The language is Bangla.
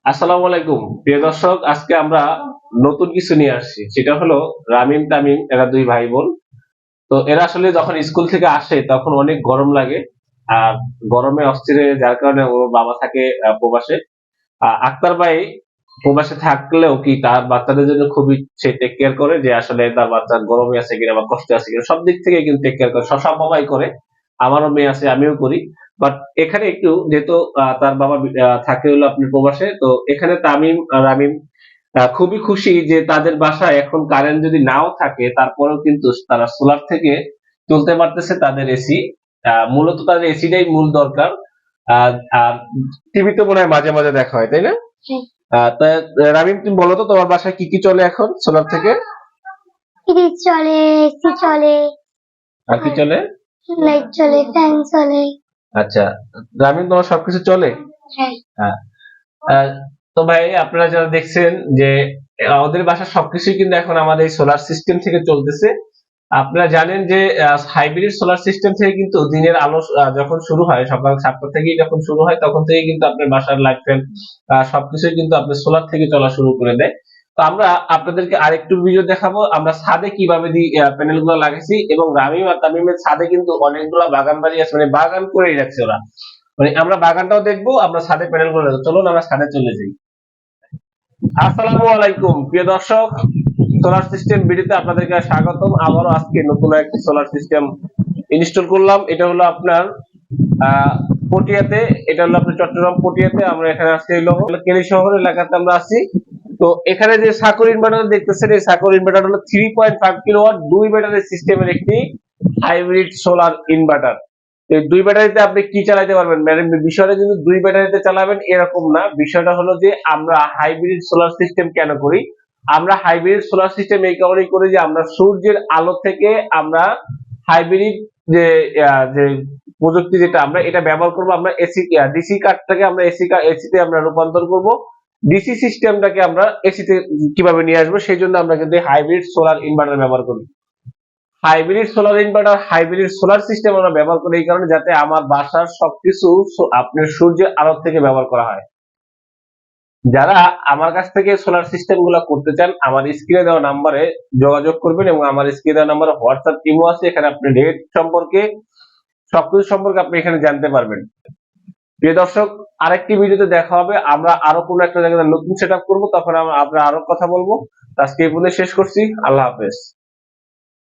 আসসালামু আলাইকুম প্রিয় দর্শক, আজকে আমরা নতুন কিছু নিয়ে আসছি। সেটা হলো রামিম তামিম, এরা দুই ভাই বোন। তো এরা আসলে যখন স্কুল থেকে আসে তখন অনেক গরম লাগে, আর গরমে অস্থির হয়ে যার কারণে ওর বাবা থাকে প্রবাসে। আক্তার ভাই প্রবাসে থাকলেও কি তার বাচ্চাদের জন্য খুবই সে টেক কেয়ার করে, যে আসলে তার বাচ্চা গরমে আছে কিনা বা কষ্টে আছে কিনা সব দিক থেকে কিন্তু টেক কেয়ার করে, সব বাবাই করে। আমারও মেয়ে আছে, আমিও করি। বাট এখানে একটু যেহেতু তার বাবা থাকে হলো আপনি প্রবাসে, তো এখানে তামিম আর রামিম খুবই খুশি যে তাদের বাসায় এখন কারেন্ট যদি নাও থাকে তারপরেও কিন্তু তারা সোলার থেকে চলতে পারতেছে তাদের এসি। মূলত তাদের এসিটাই মূল দরকার। আর আর টিভি তো মনে হয় মাঝে মাঝে দেখা হয়, তাই না? তা রামিম, তুমি বলো তো তোমার বাসায় কি কি চলে এখন সোলার থেকে? ফ্রিজ চলে, এসি চলে, আর কি চলে? লাইট চলে, ফ্যান চলে। আচ্ছা, রামিম, তোমার সবকিছু চলে? হ্যাঁ। হ্যাঁ। আহ, তো ভাই, আপনারা যারা দেখছেন যে ওদের বাসার সবকিছুই কিন্তু এখন আমাদের এই সোলার সিস্টেম থেকে চলতেছে। আপনারা জানেন যে হাইব্রিড সোলার সিস্টেম থেকে কিন্তু দিনের আলো যখন শুরু হয় সকাল 7টা থেকেই যখন শুরু হয় তখন থেকে কিন্তু আপনার বাসার লাইট ফ্যান সবকিছুই কিন্তু আপনার সোলার থেকে চলা শুরু করে দেয়। তো আমরা আপনাদেরকে আরেকটু ভিডিও দেখাবো আমরা ছাদে কিভাবে প্যানেল গুলো লাগাইছি, এবং রামিম আর তামিমের ছাদে কিন্তু অনেকগুলো বাগান বাড়ি আছে, মানে বাগান করেই রাখছে ওরা। মানে আমরা বাগানটাও দেখবো, আমরা ছাদে প্যানেল করে দেবো। চলুন আমরা ছাদে চলে যাই। আসসালামু আলাইকুম প্রিয় দর্শক, সোলার সিস্টেম ভিডিওতে আপনাদেরকে স্বাগতম। আবারও আজকে নতুন একটি সোলার সিস্টেম ইনস্টল করলাম। এটা হলো আপনার পটিয়াতে, এটা হলো আপনার চট্টগ্রাম পটিয়াতে। আমরা এখানে আজকে হলো কেলি শহর এলাকাতে আমরা আছি। তো এখানে যে সাকর ইনভার্টার দেখতেছেন, এই সাকর ইনভার্টার হলো 3.5 কিলোওয়াট দুই ব্যাটারি সিস্টেমের একটি হাইব্রিড সোলার ইনভার্টার। এই দুই ব্যাটারিতে আপনি কি চালাতে পারবেন, মানে বিষয়টা কিন্তু দুই ব্যাটারিতে চালাবেন এরকম না। বিষয়টা হলো যে আমরা হাইব্রিড সোলার সিস্টেম কেন করি? আমরা হাইব্রিড সোলার সিস্টেম এই কারণেই করি যে আমরা সূর্যের আলো থেকে আমরা হাইব্রিড যে যে প্রযুক্তি যেটা আমরা এটা ব্যবহার করব, আমরা এসি ডিসি কার্ডটাকে আমরা এসিতে আমরা রূপান্তর করব। ডিসি সিস্টেমটাকে আমরা এসিতে কিভাবে নিয়ে আসবো, সেই জন্য আমরা কিন্তু হাইব্রিড সোলার ইনভার্টার ব্যবহার করি। Hybrid solar inverter, hybrid solar system আমরা ব্যবহার করি এই কারণে যাতে আমার বাসার সবকিছু আপনার সূর্যের আলো থেকে ব্যবহার করা হয়। যারা আমার কাছ থেকে সোলার সিস্টেম গুলো করতে চান, আমার স্ক্রিনে দেওয়া নাম্বারে যোগাযোগ করবেন, এবং আমার স্ক্রিনে দেওয়া নাম্বারে হোয়াটসঅ্যাপ ইমো আছে, এখানে আপনি রেট সম্পর্কে সবকিছু সম্পর্কে আপনি এখানে জানতে পারবেন। প্রিয় দর্শক, আরেকটি ভিডিওতে দেখা হবে। আমরা আরো কোনো একটা জায়গায় নতুন সেট আপ করবো, তখন আমরা আরো কথা বলবো। আজকে এই পর্যন্ত শেষ করছি। আল্লাহ হাফেজ।